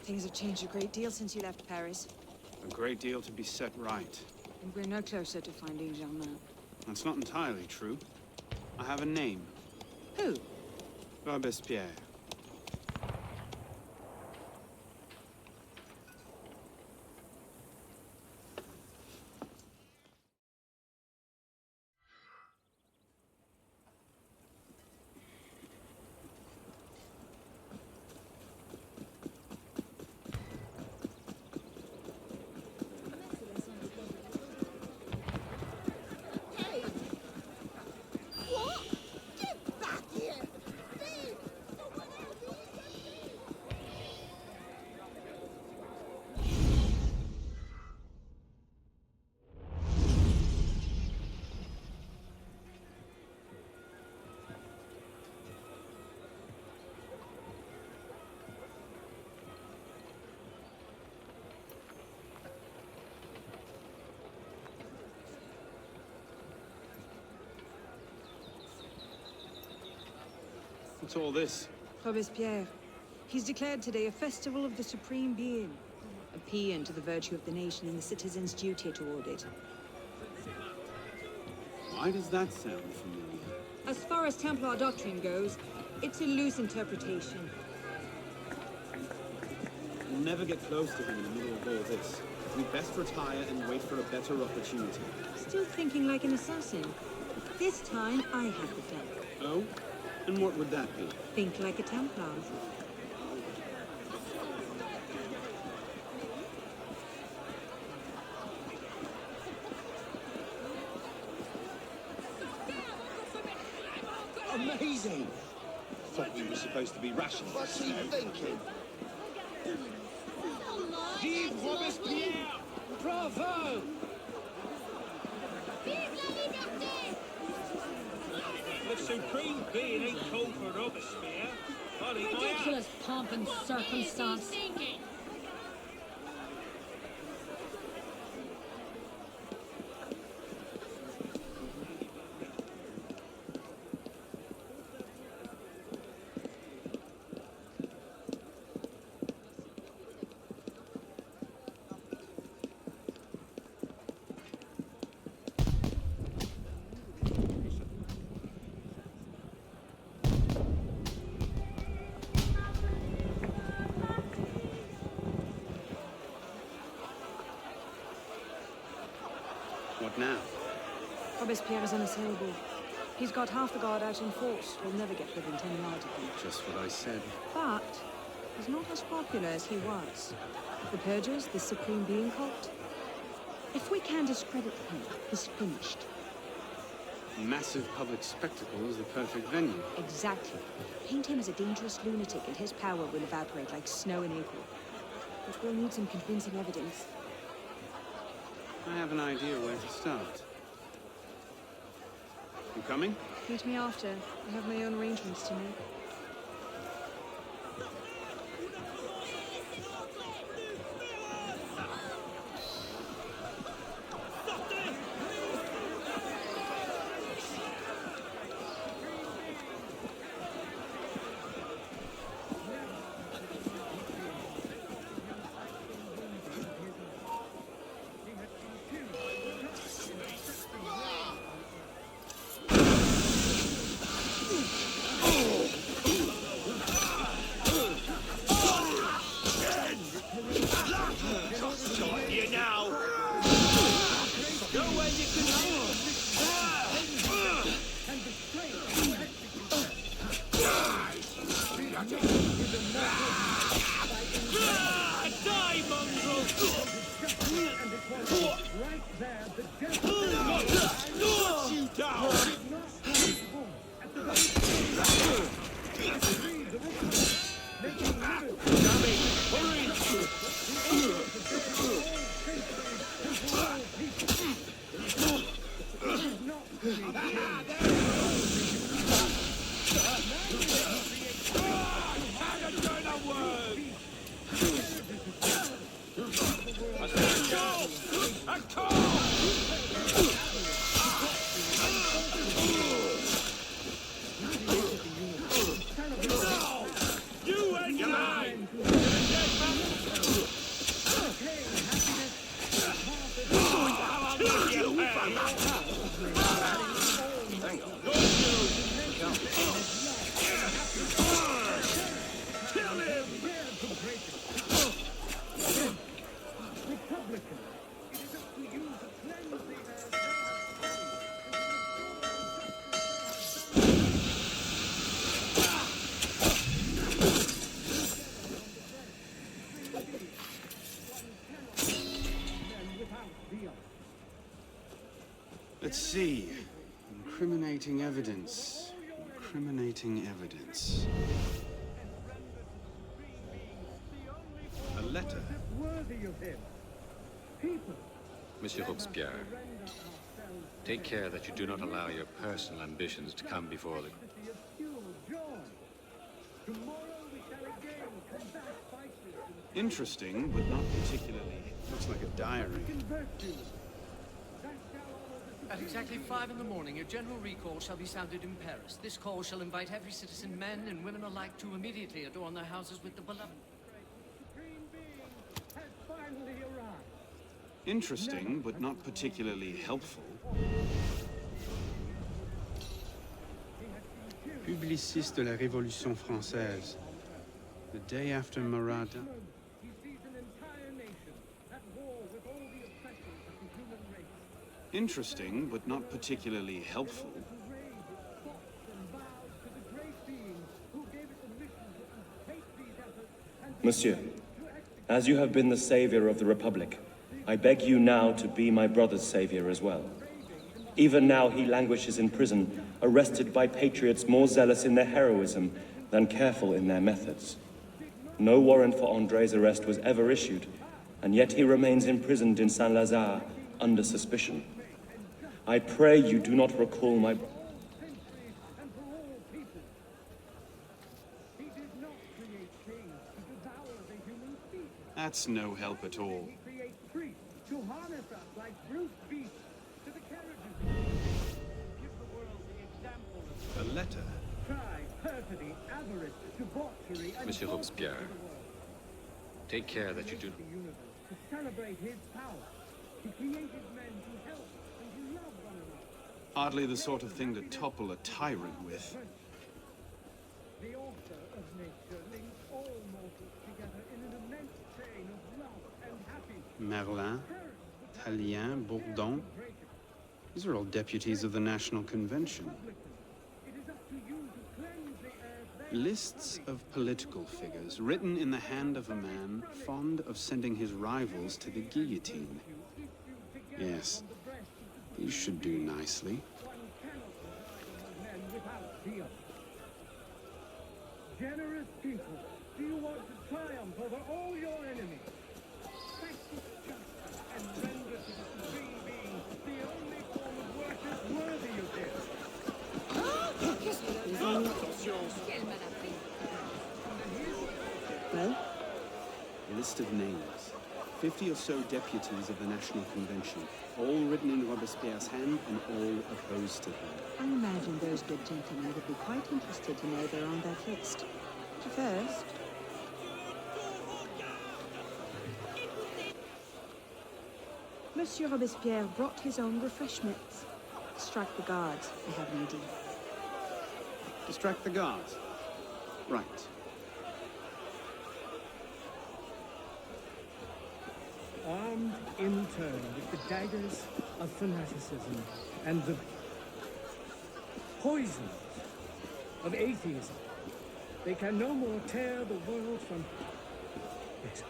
Things have changed a great deal since you left Paris. A great deal to be set right. And we're no closer to finding Germain. That's not entirely true. I have a name. Who? Robespierre. What's all this? Robespierre. He's declared today a festival of the Supreme Being. A paean to the virtue of the nation and the citizens' duty toward it. Why does that sound familiar? As far as Templar doctrine goes, it's a loose interpretation. We'll never get close to him in the middle of all this. We'd best retire and wait for a better opportunity. Still thinking like an assassin. This time, I have the gun. Oh? And what would that be? Think like a Templar. Amazing! Thought we were supposed to be rational. What's he thinking? Vive Robespierre! Bravo! The Supreme Being ain't called for Robespierre. Ridiculous pomp and circumstance. What now? Robespierre is unassailable. He's got half the guard out in force. We'll never get within 10 yards of him. Just what I said. But he's not as popular as he was. The Purgers, the Supreme Being cult. If we can discredit him, he's finished. Massive public spectacle is the perfect venue. Exactly. Paint him as a dangerous lunatic and his power will evaporate like snow in April. But we'll need some convincing evidence. I have an idea where to start. You coming? Meet me after. I have my own arrangements to make. You now! Go where you can die, mongrel! Got you down! You and your man! Hang on. Kill him! Republican. It is up to you to cleanse the Let's see. Incriminating evidence. Incriminating evidence. A letter. worthy of him. People. Monsieur Robespierre, take care that you do not allow your personal ambitions to come before the... Interesting, but not particularly. Looks like a diary. At exactly 5 in the morning, a general recall shall be sounded in Paris. This call shall invite every citizen, men and women alike, to immediately adorn their houses with the beloved. Interesting, but not particularly helpful. Publiciste de la Révolution française. The day after Marat. Interesting, but not particularly helpful. Monsieur, as you have been the savior of the Republic, I beg you now to be my brother's savior as well. Even now he languishes in prison, arrested by patriots more zealous in their heroism than careful in their methods. No warrant for André's arrest was ever issued, and yet he remains imprisoned in Saint-Lazare under suspicion. I pray you do not recall my... That's no help at all. To harness us like brute beasts to the carriages. Give the world the example of A letter. pride, perfidy, avarice, debauchery, and Monsieur Robespierre, take care that you do... the universe to celebrate his power. He created men to help and to love one another. Hardly the sort of thing to topple a tyrant with. The author of nature links all mortals together in an immense chain of love and happiness. Merlin, Tallien, Bourdon. These are all deputies of the National Convention. It is up to you to cleanse the earth. Lists of political figures written in the hand of a man fond of sending his rivals to the guillotine. Yes, these should do nicely. One cannot survive among men without zeal. Generous people, do you want to triumph over all your enemies? Practice justice and render to the Supreme Being the only form of worship worthy of him. Well? A list of names. 50 or so deputies of the National Convention, all written in Robespierre's hand and all opposed to him. I imagine those good gentlemen would be quite interested to know they're on that list. First, Monsieur Robespierre brought his own refreshments. Strike the guards, I have an idea. Distract the guards. Right. Armed in turn with the daggers of fanaticism and the poisons of atheism, they can no more tear the world from... Yes,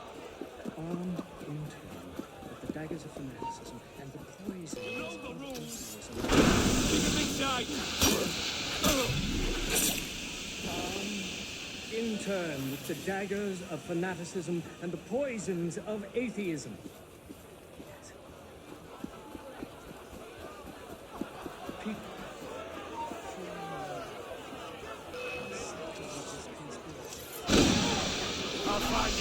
armed in turn with the daggers of fanaticism and the poisons of atheism. In turn with the daggers of fanaticism and the poisons of atheism. Yes. People. I'll find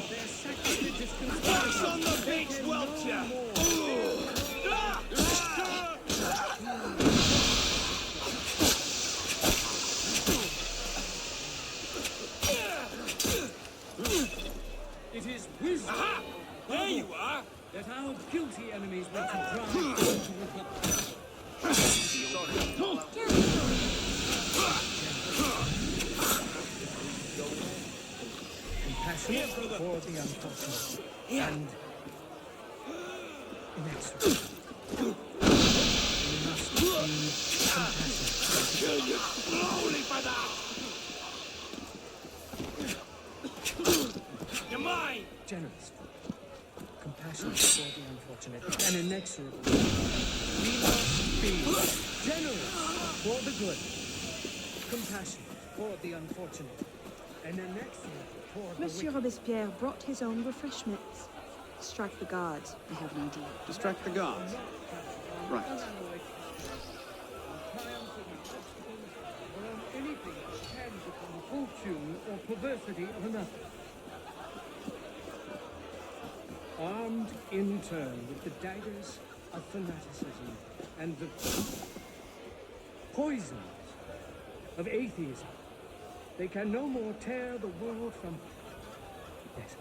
Their sacrilegious conspiracy. It is wisdom. Aha! There you are! That our guilty enemies want to drive into republic. Compassion for the unfortunate and inexorable. We must be compassionate. Kill you slowly for that! You're mine! Generous, compassionate for the unfortunate and inexorable. We must be generous for the good, compassionate for the unfortunate, and inexorable for the Monsieur wicked. Robespierre brought his own refreshments. Strike the guards, I have an idea. Distract the guards. Right. Or on anything that stands upon the fortune or perversity of another. Armed in turn with the daggers of fanaticism and the poisons of atheism, they can no more tear the world from... Yes.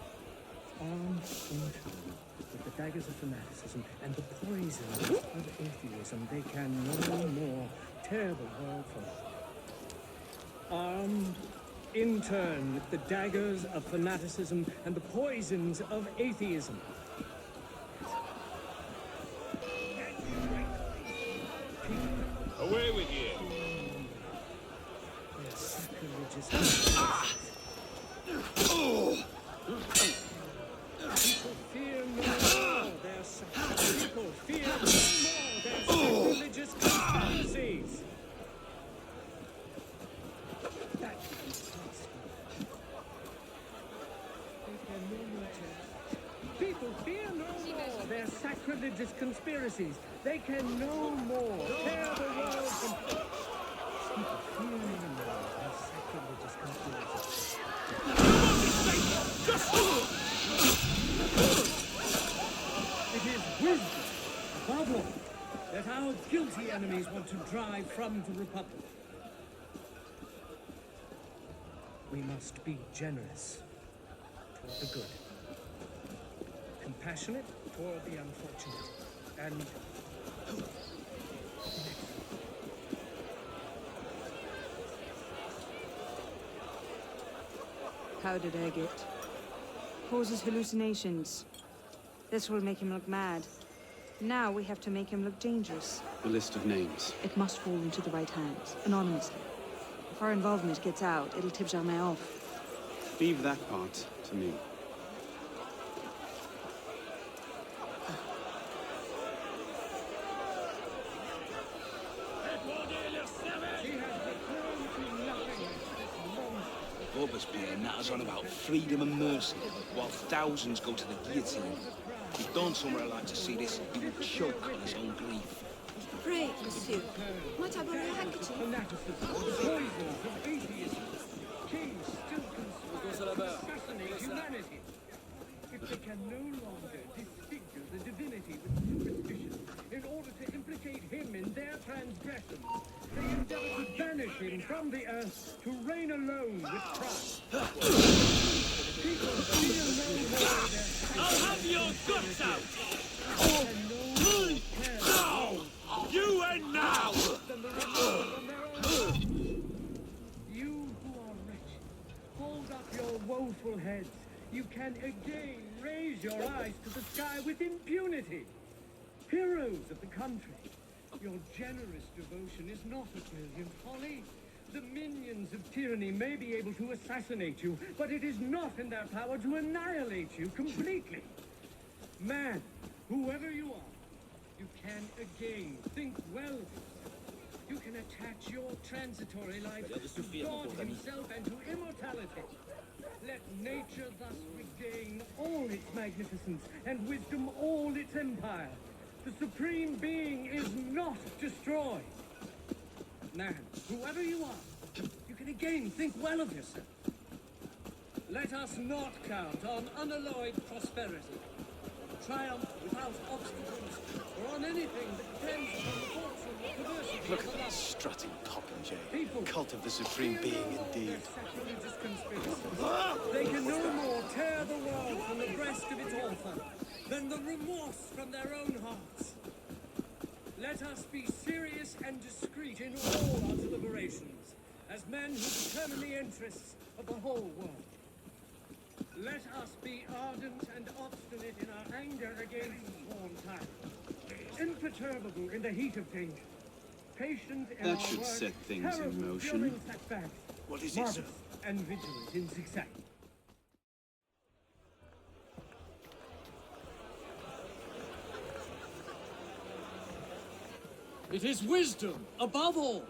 Armed in turn with the daggers of fanaticism and the poisons of atheism, they can no more tear the world from... Armed in turn with the daggers of fanaticism and the poisons of atheism. Away with you! Their sacrilegious people fear no more their sacrilegious... People fear no more their sacrilegious conspiracies. That is possible. They can no more tear. People fear no more their sacrilegious conspiracies. They can no more tear the world from... People fear no more their sacrilegious conspiracies. It is wisdom, above all, that our guilty enemies want to drive from the Republic. We must be generous toward the good, compassionate toward the unfortunate, and How did I get? Causes hallucinations. This will make him look mad. Now we have to make him look dangerous. The list of names. It must fall into the right hands, anonymously. If our involvement gets out, it'll tip Germain off. Leave that part to me. Robespierre natters on about freedom and mercy, while thousands go to the guillotine. If Don somewhere like to see this, he would choke on his own grief. Pray, monsieur. Might I borrow a handkerchief? fanaticism, poisons of atheism. Kings still assassinate humanity. If they can no longer disfigure the divinity with superstition in order to implicate him in their transgressions, they endeavor to banish him from the earth to reign alone with Christ. People feel no more their I'll have your guts out! now! You and now! You who are wretched, hold up your woeful heads. You can again raise your eyes to the sky with impunity. Heroes of the country, your generous devotion is not a brilliant folly. The minions of tyranny may be able to assassinate you, but it is not in their power to annihilate you completely. Man, whoever you are, you can again think well of yourself. You can attach your transitory life to God himself and to immortality. Let nature thus regain all its magnificence and wisdom all its empire. The Supreme Being is not destroyed. Man, whoever you are, you can again think well of yourself. Let us not count on unalloyed prosperity. triumph without obstacles, or on anything that depends upon the fortune or perversity Look of at the that strutting popinjay. people. Cult of the Supreme Being, indeed. Sacrilegious conspiracy. They can no more tear the world from the breast of its author than the remorse from their own hearts. Let us be serious and discreet in all our deliberations, as men who determine the interests of the whole world. Let us be ardent and obstinate in our anger against sworn tyrants, imperturbable in the heat of danger, patient in That our should work, set things in terrible motion. during setbacks, What is it, marvelous sir? and vigilant in zigzag. It is wisdom, above all,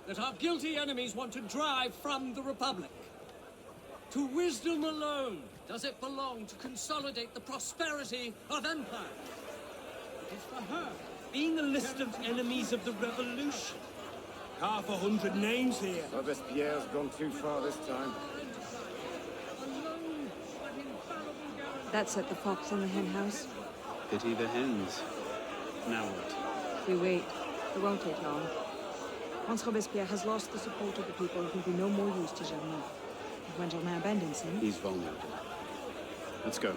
that our guilty enemies want to drive from the Republic. To wisdom alone does it belong to consolidate the prosperity of empire. It is for her. Being a list of enemies of the revolution. 500 names here. Robespierre's gone too far this time. That set the fox in the hen house. Pity the hens. Now what? We wait. It won't take long. Once Robespierre has lost the support of the people, he will be no more use to Germain. And when Germain abandons him... He's vulnerable. Let's go.